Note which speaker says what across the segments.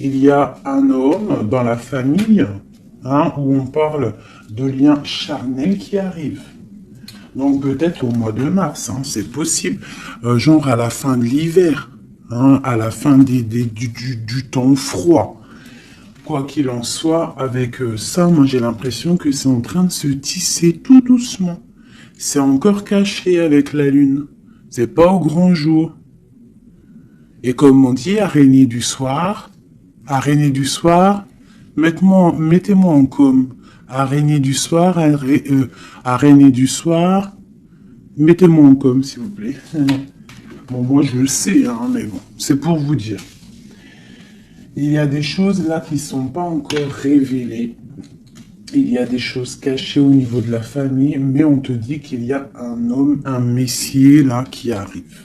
Speaker 1: il y a un homme dans la famille, hein, où on parle de liens charnels qui arrivent. Donc peut-être au mois de mars, hein, c'est possible. Genre à la fin de l'hiver, hein, à la fin du temps froid. Quoi qu'il en soit, avec ça, moi j'ai l'impression que c'est en train de se tisser tout doucement. C'est encore caché avec la lune. C'est pas au grand jour. Et comme on dit, araignée du soir, mettez-moi en com. Araignée du soir, araignée du soir, mettez-moi en com, s'il vous plaît. Bon, moi je le sais, hein, mais bon, c'est pour vous dire. Il y a des choses là qui ne sont pas encore révélées. Il y a des choses cachées au niveau de la famille, mais on te dit qu'il y a un homme, un messier là qui arrive.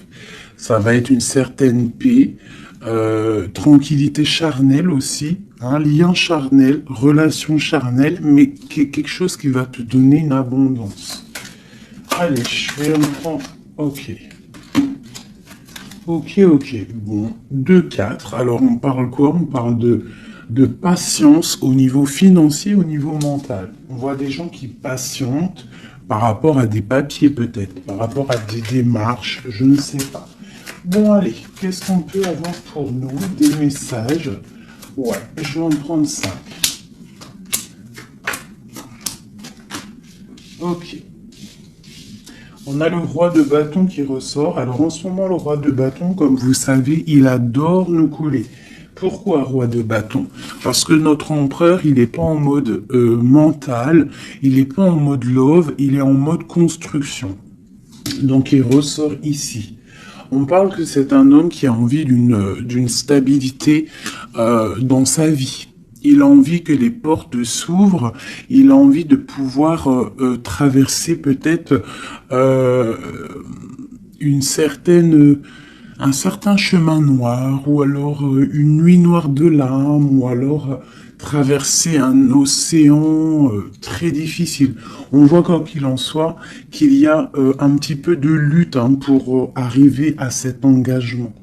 Speaker 1: Ça va être une certaine paix, tranquillité charnelle aussi, un lien charnel, relation charnelle, mais quelque chose qui va te donner une abondance. Allez, je vais en prendre. Ok. Ok. Bon, 2-4. Alors, on parle quoi? On parle de patience au niveau financier, au niveau mental. On voit des gens qui patientent par rapport à des papiers peut-être, par rapport à des démarches, je ne sais pas. Bon, allez, qu'est-ce qu'on peut avoir pour nous? Des messages. Ouais, je vais en prendre 5. Ok. On a le roi de bâton qui ressort. Alors en ce moment, le roi de bâton, comme vous savez, il adore nous couler. Pourquoi roi de bâton? Parce que notre empereur, il n'est pas en mode mental, il n'est pas en mode love, il est en mode construction. Donc il ressort ici. On parle que c'est un homme qui a envie d'une stabilité dans sa vie. Il a envie que les portes s'ouvrent, il a envie de pouvoir traverser peut-être un certain chemin noir, ou alors une nuit noire de l'âme, ou alors traverser un océan très difficile. On voit quoi qu'il en soit qu'il y a un petit peu de lutte hein, pour arriver à cet engagement.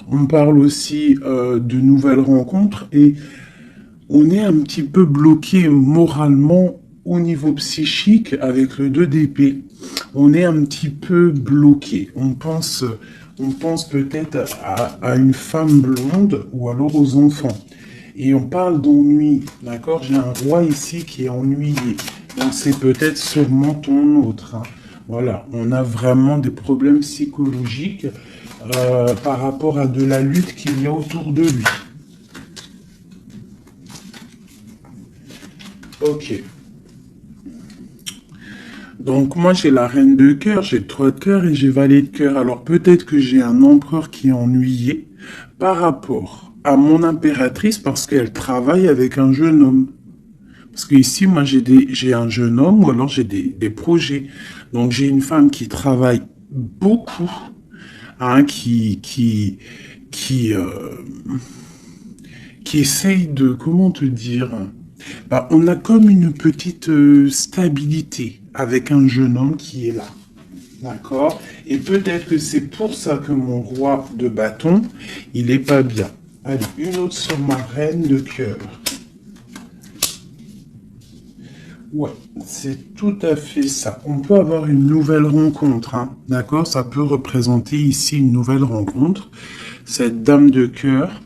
Speaker 1: On parle aussi de nouvelles rencontres et on est un petit peu bloqué moralement au niveau psychique avec le 2 d'épée. On est un petit peu bloqué. On pense peut-être à une femme blonde ou alors aux enfants. Et on parle d'ennui, d'accord? J'ai un roi ici qui est ennuyé. Donc c'est peut-être sûrement ton autre. Hein. Voilà, on a vraiment des problèmes psychologiques par rapport à de la lutte qu'il y a autour de lui. Ok. Donc moi j'ai la reine de cœur, j'ai le 3 de cœur et j'ai valet de cœur. Alors peut-être que j'ai un empereur qui est ennuyé par rapport à mon impératrice parce qu'elle travaille avec un jeune homme. Parce que ici moi j'ai un jeune homme ou alors j'ai des projets. Donc j'ai une femme qui travaille beaucoup, hein, qui essaye de, comment te dire, bah, on a comme une petite stabilité avec un jeune homme qui est là. D'accord? Et peut-être que c'est pour ça que mon roi de bâton, il est pas bien. Allez, une autre sur ma reine de cœur. Ouais, c'est tout à fait ça. On peut avoir une nouvelle rencontre, hein. D'accord? Ça peut représenter ici une nouvelle rencontre. Cette dame de cœur,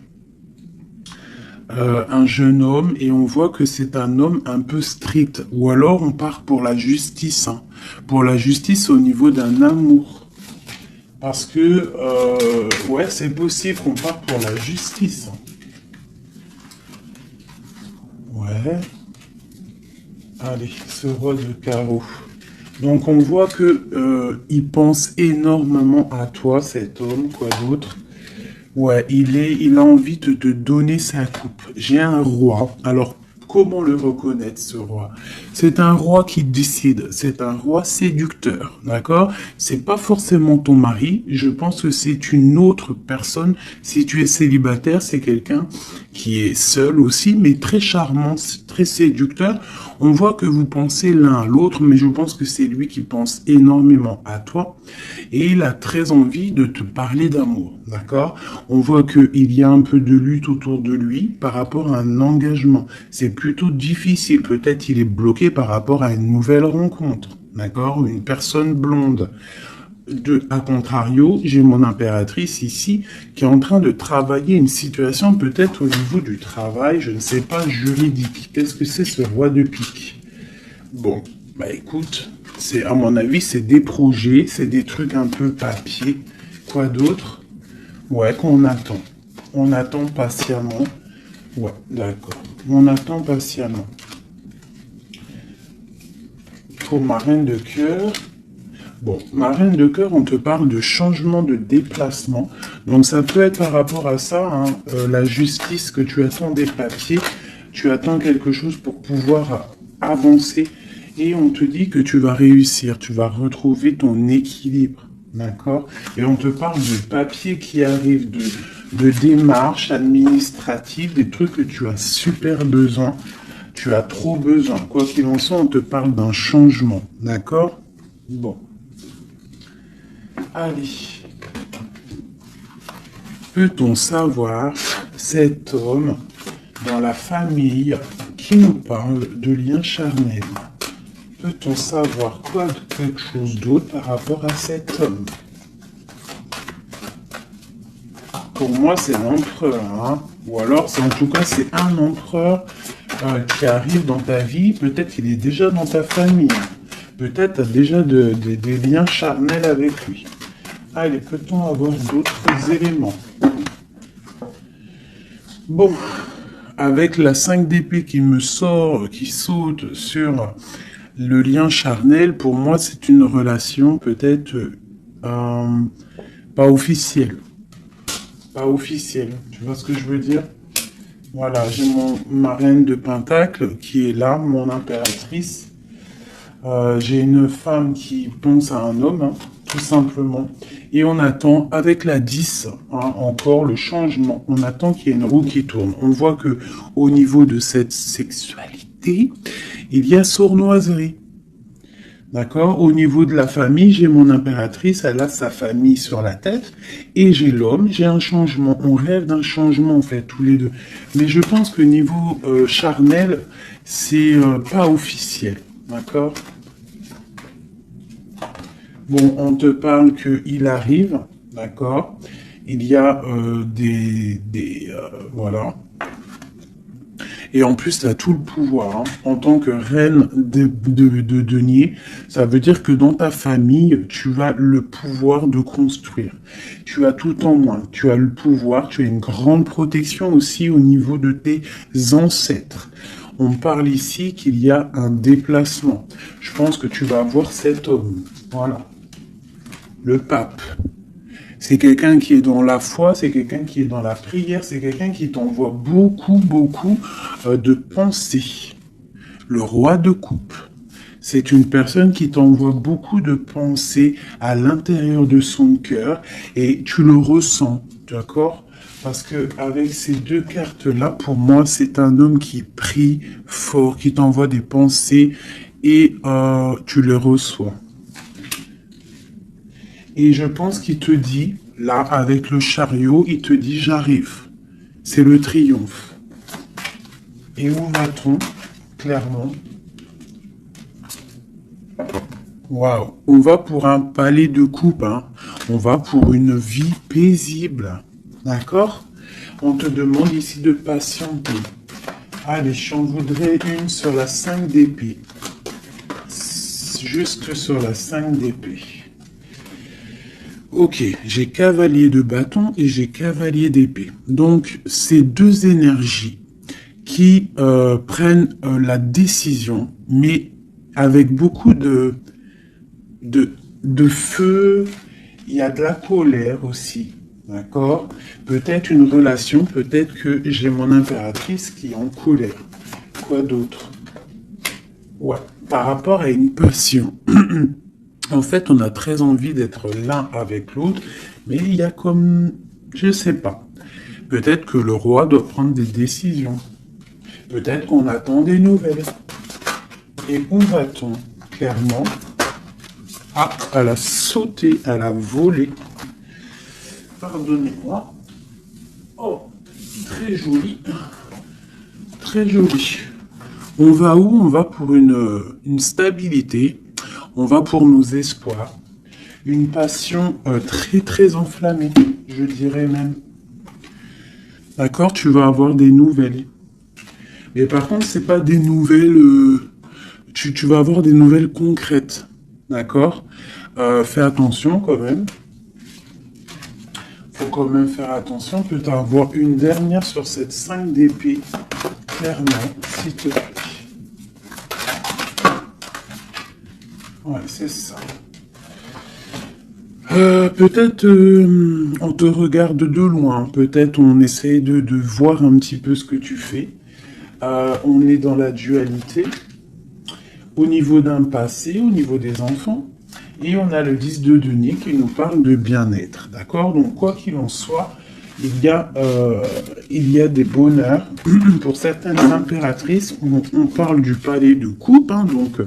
Speaker 1: un jeune homme, et on voit que c'est un homme un peu strict. Ou alors on part pour la justice, hein. Pour la justice au niveau d'un amour. Parce que, ouais, c'est possible qu'on parte pour la justice. Ouais. Allez, ce roi de carreau. Donc on voit que il pense énormément à toi, cet homme, quoi d'autre. Ouais, il a envie de te donner sa coupe. J'ai un roi. Alors, Comment le reconnaître, ce roi? C'est un roi qui décide, c'est un roi séducteur, d'accord? C'est pas forcément ton mari, je pense que c'est une autre personne. Si tu es célibataire, c'est quelqu'un qui est seul aussi, mais très charmant, très séducteur. On voit que vous pensez l'un à l'autre, mais je pense que c'est lui qui pense énormément à toi. Et il a très envie de te parler d'amour, d'accord? On voit qu'il y a un peu de lutte autour de lui par rapport à un engagement. C'est plutôt difficile. Peut-être il est bloqué par rapport à une nouvelle rencontre, d'accord? Une personne blonde. À contrario, j'ai mon impératrice ici qui est en train de travailler une situation peut-être au niveau du travail, je ne sais pas, juridique. Qu'est-ce que c'est ce roi de pique? Bon, bah écoute, à mon avis, c'est des projets, c'est des trucs un peu papier. Quoi d'autre? Ouais, qu'on attend. On attend patiemment. Ouais, d'accord. On attend patiemment. Pour ma reine de cœur, bon, ma reine de cœur, on te parle de changement de déplacement. Donc ça peut être par rapport à ça, hein, la justice, que tu attends des papiers, tu attends quelque chose pour pouvoir avancer. Et on te dit que tu vas réussir, tu vas retrouver ton équilibre. D'accord? Et on te parle de papiers qui arrivent, de démarches administratives, des trucs que tu as super besoin. Tu as trop besoin. Quoi qu'il en soit, on te parle d'un changement. D'accord? Bon. Allez. Peut-on savoir cet homme dans la famille qui nous parle de liens charnels? Peut-on savoir quelque chose d'autre par rapport à cet homme? Pour moi, c'est l'empereur, hein? Ou alors, en tout cas, c'est un empereur qui arrive dans ta vie. Peut-être qu'il est déjà dans ta famille. Peut-être tu as déjà des liens charnels avec lui. Allez, peut-on avoir d'autres éléments? Bon, avec la 5 d'épée qui me sort, qui saute sur le lien charnel, pour moi, c'est une relation peut-être pas officielle. Pas officielle, tu vois ce que je veux dire? Voilà, j'ai ma reine de Pentacle qui est là, mon impératrice. J'ai une femme qui pense à un homme, hein, tout simplement. Et on attend, avec la 10, hein, encore le changement. On attend qu'il y ait une roue qui tourne. On voit que au niveau de cette sexualité, il y a sournoiserie. D'accord? Au niveau de la famille, j'ai mon impératrice, elle a sa famille sur la tête. Et j'ai l'homme, j'ai un changement. On rêve d'un changement, en fait, tous les deux. Mais je pense que niveau charnel, c'est pas officiel. D'accord? Bon, on te parle qu'il arrive, d'accord? Il y a voilà. Et en plus, tu as tout le pouvoir. Hein. En tant que reine de denier, ça veut dire que dans ta famille, tu as le pouvoir de construire. Tu as tout en main. Tu as le pouvoir, tu as une grande protection aussi au niveau de tes ancêtres. On parle ici qu'il y a un déplacement. Je pense que tu vas avoir cet homme. Voilà. Le pape. C'est quelqu'un qui est dans la foi, c'est quelqu'un qui est dans la prière, c'est quelqu'un qui t'envoie beaucoup de pensées. Le roi de coupe. C'est une personne qui t'envoie beaucoup de pensées à l'intérieur de son cœur et tu le ressens, d'accord? Parce que avec ces deux cartes-là, pour moi, c'est un homme qui prie fort, qui t'envoie des pensées et tu les reçois. Et je pense qu'il te dit, là, avec le chariot, il te dit, j'arrive. C'est le triomphe. Et où va-t-on? Clairement. Waouh. On va pour un palais de coupe, hein. On va pour une vie paisible. D'accord? On te demande ici de patienter. Allez, j'en voudrais une sur la 5 d'épée. Juste sur la 5 d'épée. Ok, j'ai cavalier de bâton et j'ai cavalier d'épée. Donc, c'est deux énergies qui prennent la décision, mais avec beaucoup de feu. Il y a de la colère aussi, d'accord? Peut-être une relation, peut-être que j'ai mon impératrice qui est en colère. Quoi d'autre? Ouais, par rapport à une passion. En fait, on a très envie d'être l'un avec l'autre, mais il y a comme, je sais pas. Peut-être que le roi doit prendre des décisions. Peut-être qu'on attend des nouvelles. Et où va-t-on? Clairement. Ah, elle a sauté, elle a volé. Pardonnez-moi. Oh, très joli. Très joli. On va où? On va pour une stabilité. On va pour nos espoirs. Une passion très très enflammée, je dirais même. D'accord? Tu vas avoir des nouvelles. Mais par contre, c'est pas des nouvelles. Tu vas avoir des nouvelles concrètes. D'accord? Fais attention quand même. Faut quand même faire attention. Peut-être avoir une dernière sur cette 5 d'épée. Clairement, s'il te plaît. Ouais, c'est ça. Peut-être on te regarde de loin. Peut-être on essaie de voir un petit peu ce que tu fais. On est dans la dualité. Au niveau d'un passé, au niveau des enfants. Et on a le 10 de denier qui nous parle de bien-être. D'accord? Donc, quoi qu'il en soit, il y a des bonheurs. Pour certaines impératrices, on parle du palais de coupe. Hein, donc,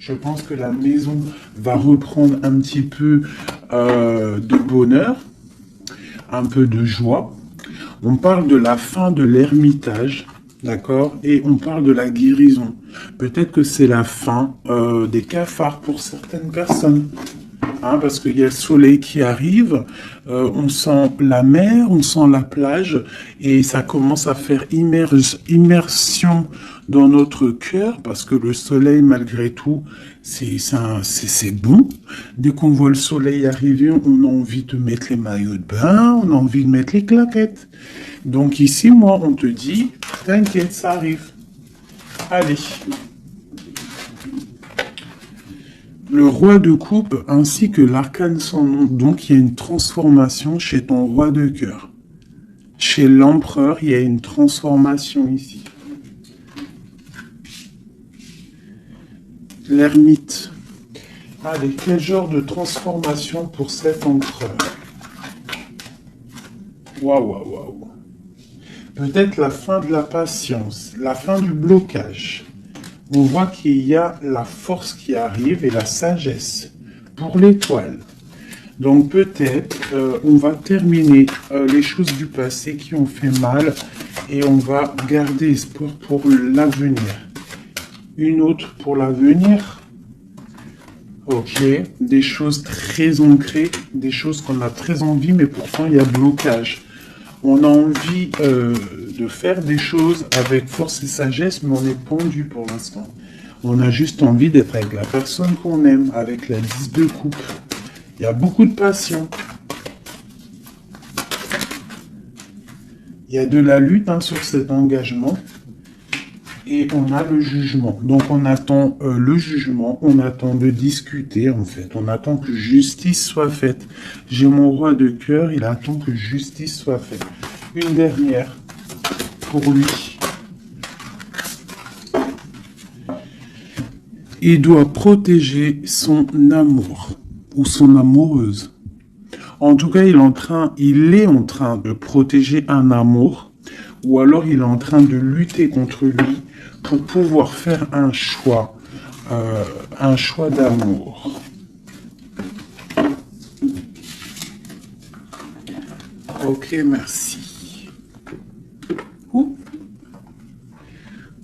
Speaker 1: je pense que la maison va reprendre un petit peu de bonheur, un peu de joie. On parle de la fin de l'ermitage. D'accord? Et on parle de la guérison. Peut-être que c'est la fin des cafards pour certaines personnes. Hein, parce qu'il y a le soleil qui arrive, on sent la mer, on sent la plage, et ça commence à faire immersion dans notre cœur, parce que le soleil, malgré tout, c'est bon. Dès qu'on voit le soleil arriver, on a envie de mettre les maillots de bain, on a envie de mettre les claquettes. Donc ici, moi, on te dit, t'inquiète, ça arrive. Allez. Le roi de coupe ainsi que l'arcane sans nom. Donc il y a une transformation chez ton roi de cœur. Chez l'empereur, il y a une transformation ici. L'ermite. Allez, quel genre de transformation pour cet empereur? Waouh, waouh, waouh. Peut-être la fin de la patience, la fin du blocage. On voit qu'il y a la force qui arrive et la sagesse pour l'étoile. Donc peut-être on va terminer les choses du passé qui ont fait mal et on va garder espoir pour l'avenir. Une autre pour l'avenir. Ok, des choses très ancrées, des choses qu'on a très envie, mais pourtant il y a blocage. On a envie de faire des choses avec force et sagesse, mais on est pendu pour l'instant. On a juste envie d'être avec la personne qu'on aime, avec la 10 de coupe. Il y a beaucoup de passion. Il y a de la lutte sur cet engagement. Et on a le jugement. Donc on attend le jugement, on attend de discuter en fait. On attend que justice soit faite. J'ai mon roi de cœur, il attend que justice soit faite. Une dernière pour lui. Il doit protéger son amour ou son amoureuse. En tout cas, il est en train de protéger un amour ou alors il est en train de lutter contre lui pour pouvoir faire un choix d'amour. Ok, merci. Ouh.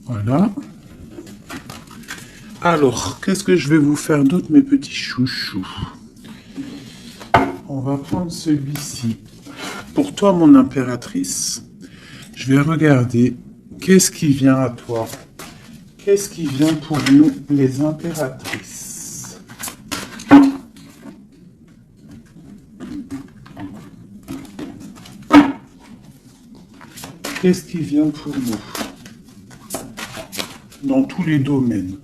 Speaker 1: Voilà. Alors, qu'est-ce que je vais vous faire d'autre, mes petits chouchous? On va prendre celui-ci. Pour toi, mon impératrice, je vais regarder qu'est-ce qui vient à toi. Qu'est-ce qui vient pour nous, les impératrices? Qu'est-ce qui vient pour nous? Dans tous les domaines.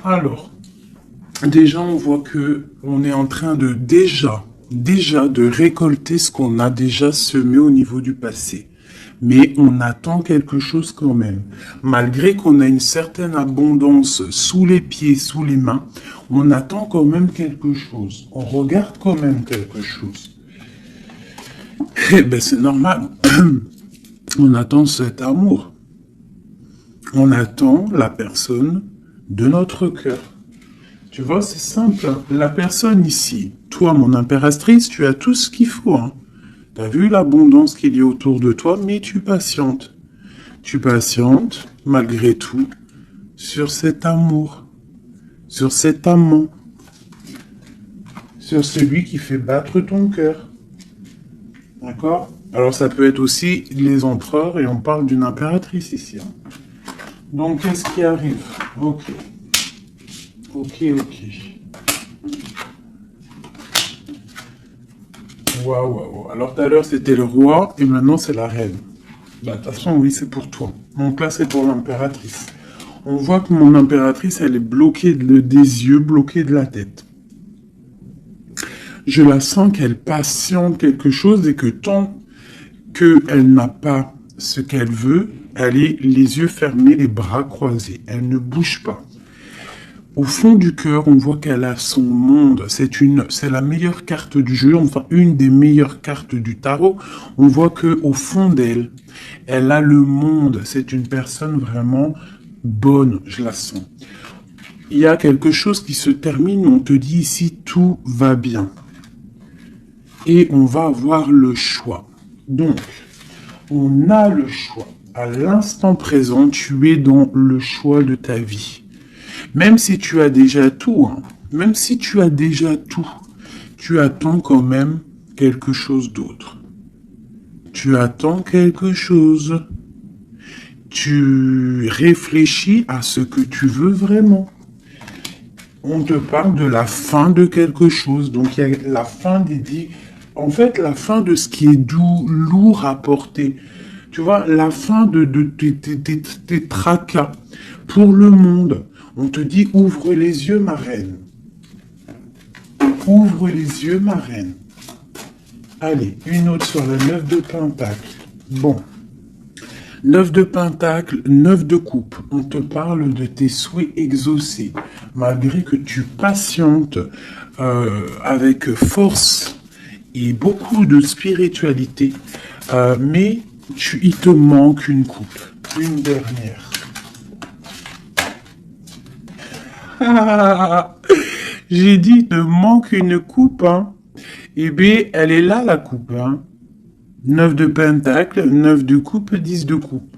Speaker 1: Alors, déjà, on voit que on est en train de déjà de récolter ce qu'on a déjà semé au niveau du passé. Mais on attend quelque chose quand même. Malgré qu'on a une certaine abondance sous les pieds, sous les mains, on attend quand même quelque chose. On regarde quand même quelque chose. Eh ben, c'est normal. On attend cet amour. On attend la personne de notre cœur. Tu vois, c'est simple. La personne ici, toi, mon impératrice, tu as tout ce qu'il faut. Hein. Tu as vu l'abondance qu'il y a autour de toi, mais tu patientes. Tu patientes, malgré tout, sur cet amour, sur cet amant, sur celui qui fait battre ton cœur. D'accord? Alors, ça peut être aussi les empereurs, et on parle d'une impératrice ici. Hein. Donc, qu'est-ce qui arrive? Ok. Waouh. Alors, tout à l'heure, c'était le roi, et maintenant, c'est la reine. Bah, de toute façon, oui, c'est pour toi. Donc là, c'est pour l'impératrice. On voit que mon impératrice, elle est bloquée des yeux, bloquée de la tête. Je la sens qu'elle patiente quelque chose et que tant qu'elle n'a pas ce qu'elle veut, elle est les yeux fermés, les bras croisés. Elle ne bouge pas. Au fond du cœur, on voit qu'elle a son monde. C'est la meilleure carte du jeu, enfin une des meilleures cartes du tarot. On voit que au fond d'elle, elle a le monde. C'est une personne vraiment bonne, je la sens. Il y a quelque chose qui se termine, on te dit ici tout va bien. Et on va avoir le choix. Donc, on a le choix. À l'instant présent, tu es dans le choix de ta vie. Même si tu as déjà tout, hein, même si tu as déjà tout, tu attends quand même quelque chose d'autre. Tu attends quelque chose. Tu réfléchis à ce que tu veux vraiment. On te parle de la fin de quelque chose. Donc, il y a la fin en fait, la fin de ce qui est doux, lourd à porter. Tu vois, la fin de tes tracas pour le monde. On te dit, ouvre les yeux, ma reine. Ouvre les yeux, ma reine. Allez, une autre sur le 9 de Pentacle. Bon. 9 de Pentacle, 9 de Coupe. On te parle de tes souhaits exaucés. Malgré que tu patientes avec force et beaucoup de spiritualité, mais il te manque une coupe. Une dernière. J'ai dit, il te manque une coupe, hein. Eh bien, elle est là, la coupe, hein. 9 de Pentacle, 9 de coupe, 10 de coupe.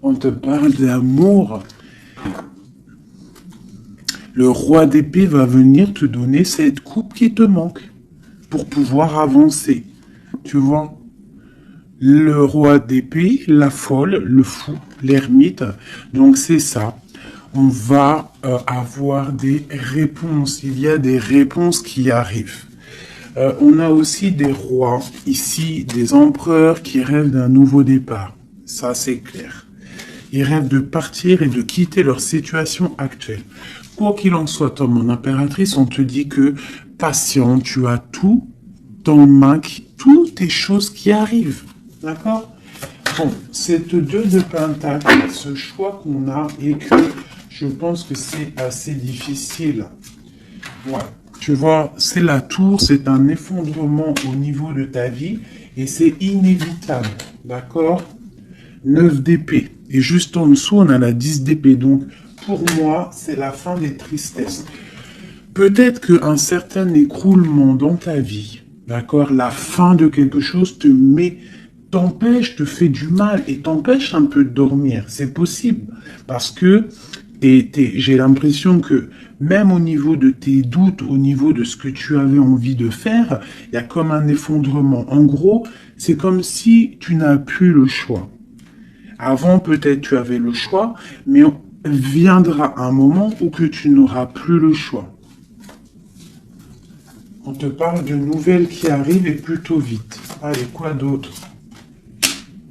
Speaker 1: On te parle d'amour. Le roi d'épée va venir te donner cette coupe qui te manque pour pouvoir avancer. Tu vois? Le roi d'épée, la folle, le fou, l'ermite. Donc, c'est ça. On va avoir des réponses. Il y a des réponses qui arrivent. On a aussi des rois, ici, des empereurs qui rêvent d'un nouveau départ. Ça, c'est clair. Ils rêvent de partir et de quitter leur situation actuelle. Quoi qu'il en soit, toi, mon impératrice, on te dit que patient, tu as tout en main, toutes les choses qui arrivent. D'accord? Bon, cette 2 de Pentacle, ce choix qu'on a et que je pense que c'est assez difficile. Ouais. Tu vois, c'est la tour, c'est un effondrement au niveau de ta vie et c'est inévitable. D'accord? 9 d'épée. Et juste en dessous, on a la 10 d'épée. Donc, pour moi, c'est la fin des tristesses. Peut-être qu'un certain écroulement dans ta vie, d'accord, la fin de quelque chose t'empêche, te fait du mal et t'empêche un peu de dormir. C'est possible. Parce que j'ai l'impression que même au niveau de tes doutes, au niveau de ce que tu avais envie de faire, il y a comme un effondrement. En gros, c'est comme si tu n'as plus le choix. Avant, peut-être tu avais le choix, mais viendra un moment où que tu n'auras plus le choix. On te parle de nouvelles qui arrivent et plutôt vite. Allez, quoi d'autre?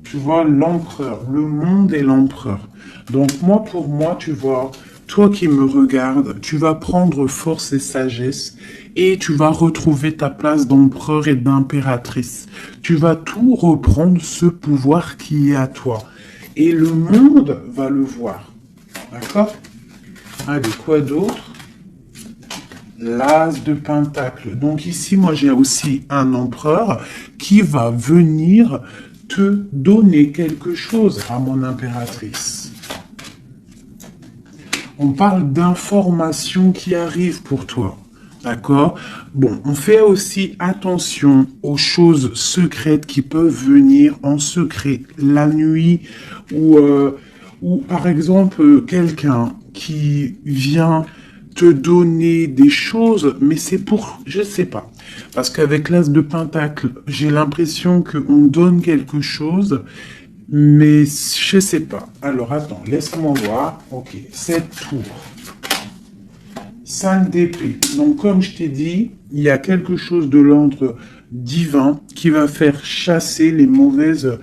Speaker 1: Tu vois, l'empereur, le monde et l'empereur. Donc moi, pour moi, tu vois, toi qui me regardes, tu vas prendre force et sagesse et tu vas retrouver ta place d'empereur et d'impératrice. Tu vas tout reprendre ce pouvoir qui est à toi. Et le monde va le voir. D'accord? Allez, quoi d'autre? L'as de pentacle. Donc ici, moi, j'ai aussi un empereur qui va venir te donner quelque chose à mon impératrice. On parle d'informations qui arrivent pour toi. D'accord? Bon, on fait aussi attention aux choses secrètes qui peuvent venir en secret la nuit ou par exemple, quelqu'un qui vient te donner des choses, mais c'est pour, je sais pas. Parce qu'avec l'as de pentacle, j'ai l'impression qu'on donne quelque chose, mais je sais pas. Alors attends, laisse-moi voir. Ok, 7 tours. 5 d'épée. Donc comme je t'ai dit, il y a quelque chose de l'ordre divin qui va faire chasser les mauvaises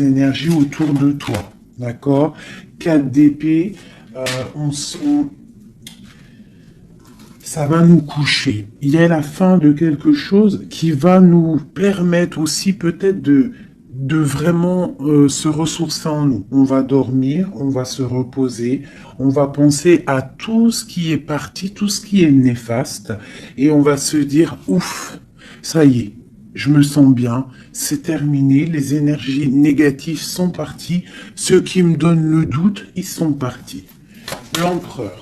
Speaker 1: énergies autour de toi. D'accord? 4 d'épée, ça va nous coucher. Il y a la fin de quelque chose qui va nous permettre aussi peut-être de vraiment se ressourcer en nous. On va dormir, on va se reposer, on va penser à tout ce qui est parti, tout ce qui est néfaste, et on va se dire, ouf, ça y est, je me sens bien, c'est terminé, les énergies négatives sont parties, ceux qui me donnent le doute, ils sont partis. L'empereur.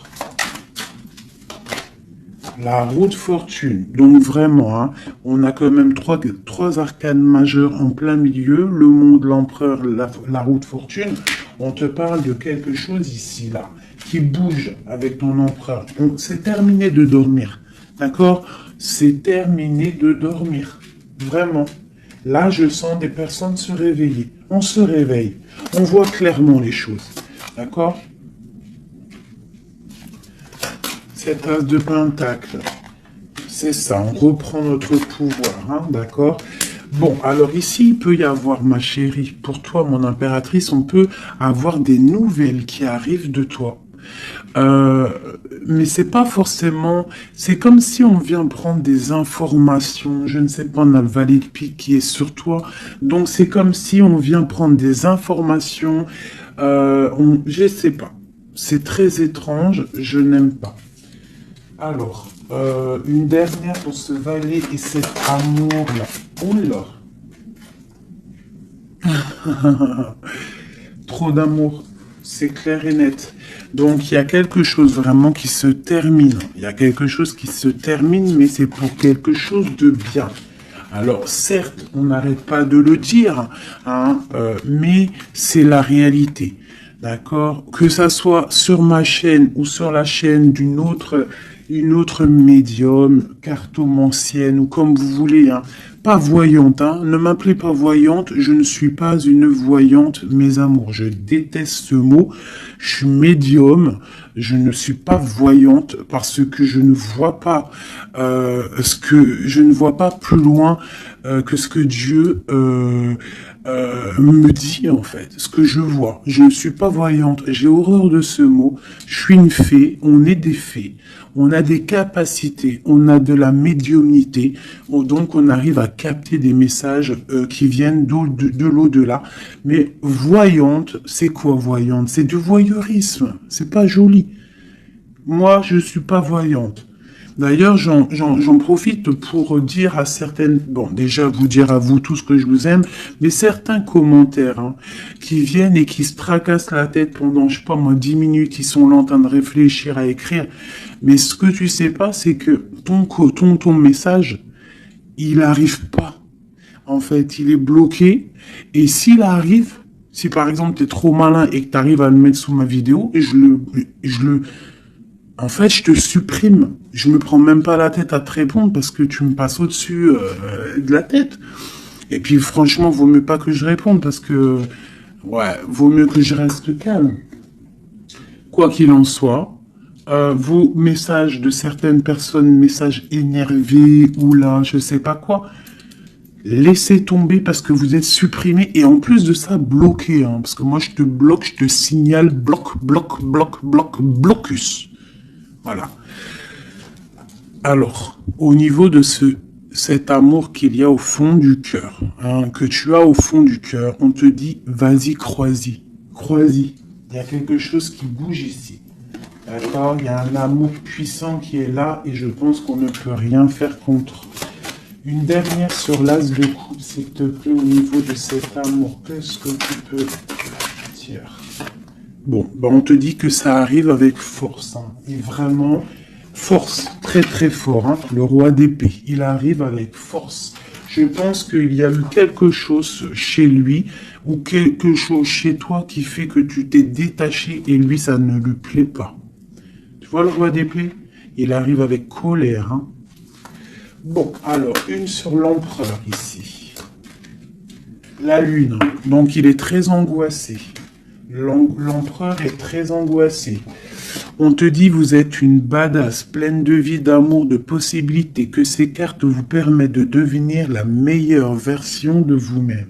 Speaker 1: La roue de fortune. Donc vraiment, hein, on a quand même trois arcanes majeures en plein milieu. Le monde, l'empereur, la roue de fortune. On te parle de quelque chose ici, là, qui bouge avec ton empereur. C'est terminé de dormir. D'accord? C'est terminé de dormir. Vraiment. Là, je sens des personnes se réveiller. On se réveille. On voit clairement les choses. D'accord? Cet as de pentacle, c'est ça, on reprend notre pouvoir, hein, d'accord? Bon, alors ici, il peut y avoir, ma chérie, pour toi, mon impératrice, on peut avoir des nouvelles qui arrivent de toi. Mais c'est pas forcément... C'est comme si on vient prendre des informations, je ne sais pas, on a le valet de pique qui est sur toi, donc c'est comme si on vient prendre des informations, je sais pas. C'est très étrange, je n'aime pas. Alors, une dernière pour ce valet et cet amour-là. Oula. Trop d'amour, c'est clair et net. Donc, il y a quelque chose vraiment qui se termine. Il y a quelque chose qui se termine, mais c'est pour quelque chose de bien. Alors, certes, on n'arrête pas de le dire, hein, mais c'est la réalité. D'accord? Que ça soit sur ma chaîne ou sur la chaîne d'une autre médium, cartomancienne ou comme vous voulez, hein. Pas voyante, hein. Ne m'appelez pas voyante, je ne suis pas une voyante, mes amours. Je déteste ce mot. Je suis médium, je ne suis pas voyante parce que je ne vois pas je ne vois pas plus loin que ce que Dieu me dit en fait, ce que je vois. Je ne suis pas voyante, j'ai horreur de ce mot. Je suis une fée, on est des fées, on a des capacités, on a de la médiumnité, donc on arrive à capter des messages qui viennent de l'au-delà. Mais voyante, c'est quoi voyante? C'est du voyeurisme, c'est pas joli. Moi, je suis pas voyante. D'ailleurs, j'en profite pour dire à certaines, bon, déjà vous dire à vous tous que je vous aime, mais certains commentaires, hein, qui viennent et qui se tracassent la tête pendant, je sais pas moi, 10 minutes, ils sont là en train de réfléchir à écrire. Mais ce que tu sais pas, c'est que ton message, il arrive pas. En fait, il est bloqué. Et s'il arrive, si par exemple tu es trop malin et que tu arrives à le mettre sous ma vidéo, et en fait, je te supprime. Je me prends même pas la tête à te répondre parce que tu me passes au-dessus de la tête. Et puis, franchement, vaut mieux pas que je réponde parce que, ouais, vaut mieux que je reste calme. Quoi qu'il en soit, vos messages de certaines personnes, messages énervés ou là, je sais pas quoi, Laissez tomber parce que vous êtes supprimé et en plus de ça, bloqué. Hein, parce que moi, je te bloque, je te signale blocus. Voilà. Alors, au niveau de cet amour qu'il y a au fond du cœur, hein, que tu as au fond du cœur, on te dit, vas-y, crois-y. Crois-y. Il y a quelque chose qui bouge ici. D'accord? Il y a un amour puissant qui est là et je pense qu'on ne peut rien faire contre. Une dernière sur l'as de coupe, s'il te plaît, au niveau de cet amour. Qu'est-ce que tu peux dire? Bon, ben on te dit que ça arrive avec force. Hein, et vraiment, force, très très fort. Hein, le roi d'épée, il arrive avec force. Je pense qu'il y a eu quelque chose chez lui ou quelque chose chez toi qui fait que tu t'es détaché et lui, ça ne lui plaît pas. Tu vois le roi d'épée? Il arrive avec colère. Hein. Bon, alors, une sur l'empereur ici. La lune. Donc, il est très angoissé. L'empereur est très angoissé. On te dit, vous êtes une badass, pleine de vie, d'amour, de possibilités, que ces cartes vous permettent de devenir la meilleure version de vous-même.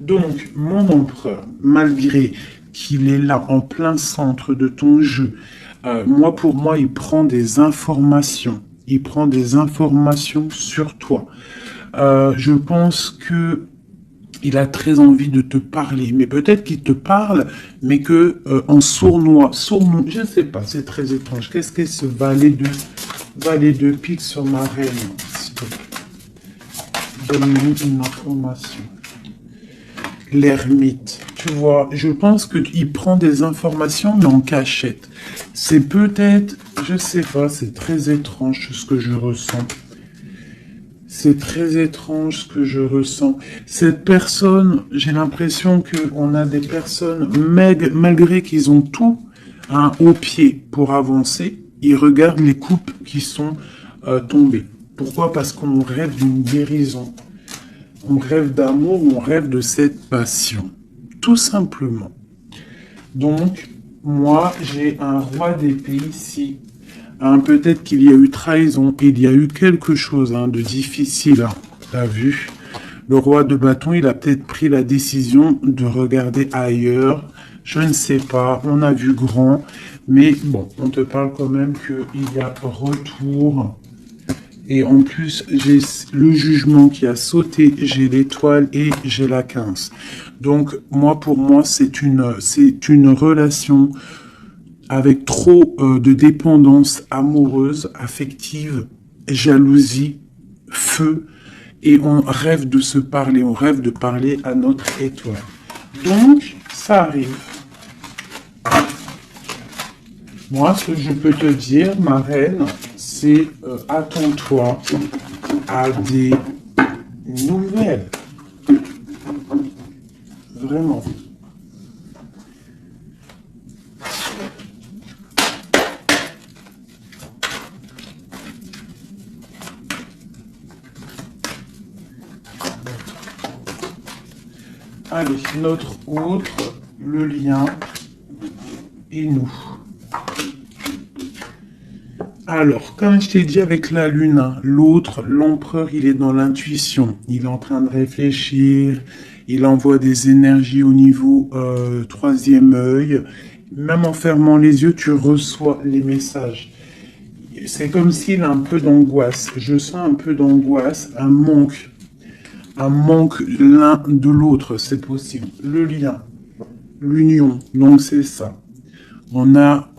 Speaker 1: Donc, mon empereur, malgré qu'il est là en plein centre de ton jeu, pour moi, il prend des informations. Il prend des informations sur toi. Je pense que il a très envie de te parler, mais peut-être qu'il te parle, mais que en sournois, je ne sais pas, c'est très étrange. Qu'est-ce que ce valet de pique sur ma reine? Donne-nous une information. L'ermite, tu vois, je pense qu'il prend des informations, mais en cachette. C'est peut-être, je sais pas, c'est très étrange ce que je ressens. C'est très étrange ce que je ressens. Cette personne, j'ai l'impression qu'on a des personnes, malgré qu'ils ont tout hein, au pied pour avancer, ils regardent les coupes qui sont tombées. Pourquoi? Parce qu'on rêve d'une guérison. On rêve d'amour, on rêve de cette passion. Tout simplement. Donc, moi, j'ai un roi d'épée ici. Hein, peut-être qu'il y a eu trahison, il y a eu quelque chose hein, de difficile. Hein, t'as vu? Le roi de bâton, il a peut-être pris la décision de regarder ailleurs. Je ne sais pas, on a vu grand. Mais bon, on te parle quand même qu'il y a retour. Et en plus, j'ai le jugement qui a sauté, j'ai l'étoile et j'ai la 15. Donc, pour moi, c'est une relation avec trop de dépendance amoureuse, affective, jalousie, feu. Et on rêve de se parler, on rêve de parler à notre étoile. Donc, ça arrive. Moi, ce que je peux te dire, ma reine, c'est attends-toi à des nouvelles. Vraiment. Allez, notre autre, le lien et nous. Alors, comme je t'ai dit avec la lune, hein, l'autre, l'empereur, il est dans l'intuition. Il est en train de réfléchir. Il envoie des énergies au niveau troisième œil. Même en fermant les yeux, tu reçois les messages. C'est comme s'il a un peu d'angoisse. Je sens un peu d'angoisse, un manque l'un de l'autre, c'est possible. Le lien, l'union, donc c'est ça. On a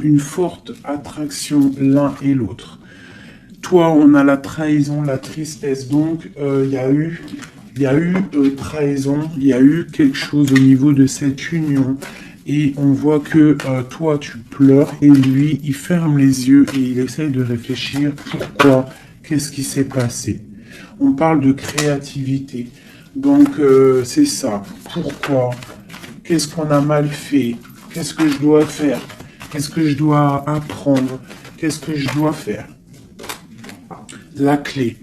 Speaker 1: une forte attraction l'un et l'autre. Toi, on a la trahison, la tristesse. Donc, il y a eu trahison, il y a eu quelque chose au niveau de cette union. Et on voit que toi, tu pleures et lui, il ferme les yeux et il essaye de réfléchir. Pourquoi? Qu'est-ce qui s'est passé? On parle de créativité. Donc, c'est ça. Pourquoi? Qu'est-ce qu'on a mal fait? Qu'est-ce que je dois faire? Qu'est-ce que je dois apprendre? Qu'est-ce que je dois faire? La clé.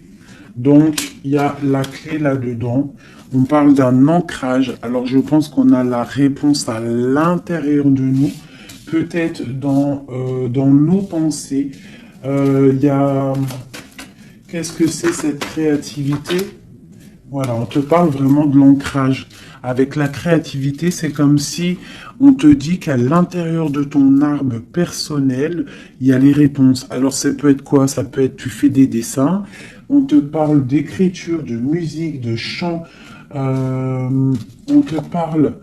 Speaker 1: Donc, il y a la clé là-dedans. On parle d'un ancrage. Alors, je pense qu'on a la réponse à l'intérieur de nous. Peut-être dans nos pensées. Il y a... Qu'est-ce que c'est cette créativité? Voilà, on te parle vraiment de l'ancrage. Avec la créativité, c'est comme si on te dit qu'à l'intérieur de ton arbre personnel, il y a les réponses. Alors, ça peut être quoi? Ça peut être, tu fais des dessins, on te parle d'écriture, de musique, de chant, on te parle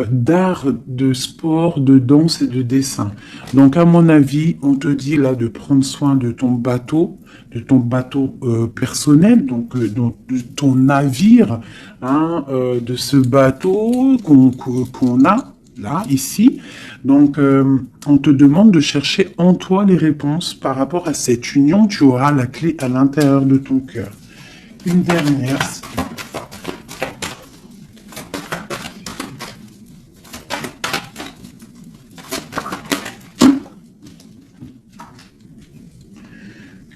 Speaker 1: d'art, de sport, de danse et de dessin. Donc, à mon avis, on te dit là de prendre soin de ton bateau personnel, donc de ton navire, hein, de ce bateau qu'on a là, ici. Donc, on te demande de chercher en toi les réponses par rapport à cette union. Tu auras la clé à l'intérieur de ton cœur. Une dernière.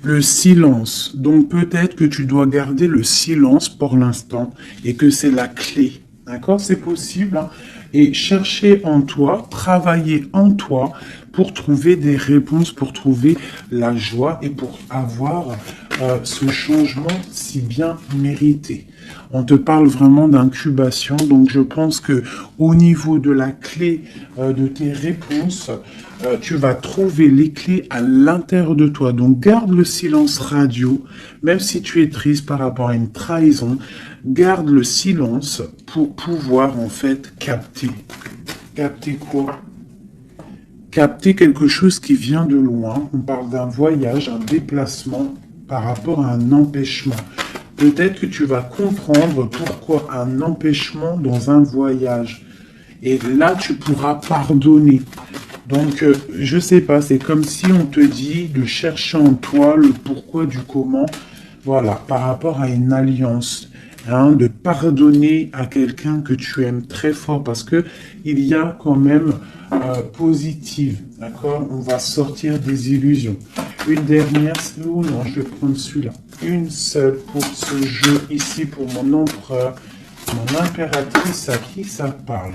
Speaker 1: Le silence. Donc peut-être que tu dois garder le silence pour l'instant et que c'est la clé. D'accord? C'est possible, hein. Et chercher en toi, travailler en toi pour trouver des réponses, pour trouver la joie et pour avoir ce changement si bien mérité. On te parle vraiment d'incubation, donc je pense que au niveau de la clé de tes réponses, tu vas trouver les clés à l'intérieur de toi. Donc garde le silence radio, même si tu es triste par rapport à une trahison, garde le silence pour pouvoir en fait capter. Capter quoi? Capter quelque chose qui vient de loin. On parle d'un voyage, un déplacement par rapport à un empêchement. Peut-être que tu vas comprendre pourquoi un empêchement dans un voyage. Et là, tu pourras pardonner. Donc, je sais pas, c'est comme si on te dit de chercher en toi le pourquoi du comment, voilà, par rapport à une alliance, hein, de pardonner à quelqu'un que tu aimes très fort, parce que il y a quand même positive, d'accord? On va sortir des illusions. Une dernière, ou non, je vais prendre celui-là. Une seule pour ce jeu ici, pour mon empereur, mon impératrice, à qui ça parle?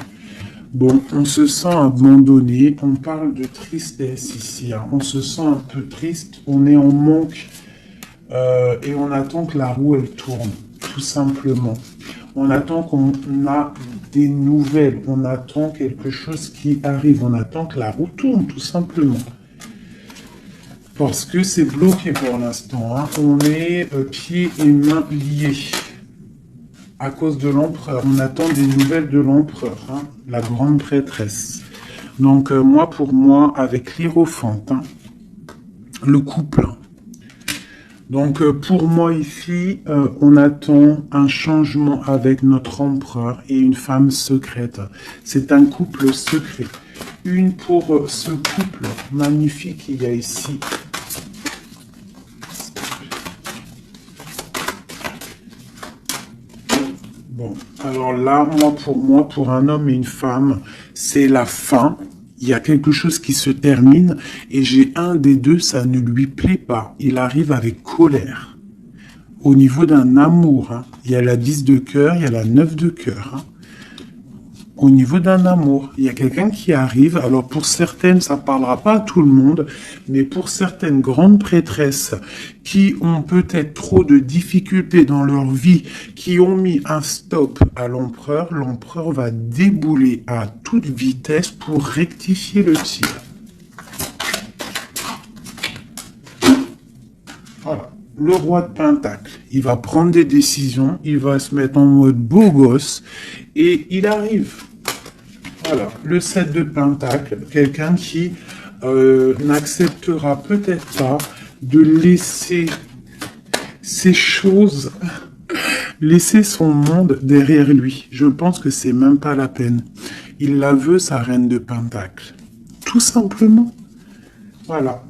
Speaker 1: Bon, on se sent abandonné, on parle de tristesse ici, hein. On se sent un peu triste, on est en manque et on attend que la roue elle tourne, tout simplement. On attend qu'on a des nouvelles, on attend quelque chose qui arrive, on attend que la roue tourne, tout simplement. Parce que c'est bloqué pour l'instant, hein. On est pieds et mains liés. À cause de l'empereur, on attend des nouvelles de l'empereur, hein, la grande prêtresse. Donc moi, pour moi, avec l'Hiérophante, hein, le couple. Donc pour moi ici, on attend un changement avec notre empereur et une femme secrète. C'est un couple secret. Une pour ce couple magnifique qu'il y a ici. Bon, alors là, moi, pour un homme et une femme, c'est la fin. Il y a quelque chose qui se termine et j'ai un des deux, ça ne lui plaît pas. Il arrive avec colère. Au niveau d'un amour, hein, il y a la 10 de cœur, il y a la 9 de cœur. Hein. Au niveau d'un amour, il y a quelqu'un qui arrive. Alors pour certaines, ça ne parlera pas à tout le monde, mais pour certaines grandes prêtresses qui ont peut-être trop de difficultés dans leur vie, qui ont mis un stop à l'empereur, l'empereur va débouler à toute vitesse pour rectifier le tir. Voilà. Le roi de Pentacle, il va prendre des décisions, il va se mettre en mode beau gosse et il arrive. Voilà, le 7 de Pentacle, quelqu'un qui n'acceptera peut-être pas de laisser ces choses, laisser son monde derrière lui. Je pense que c'est même pas la peine. Il la veut, sa reine de Pentacle. Tout simplement. Voilà.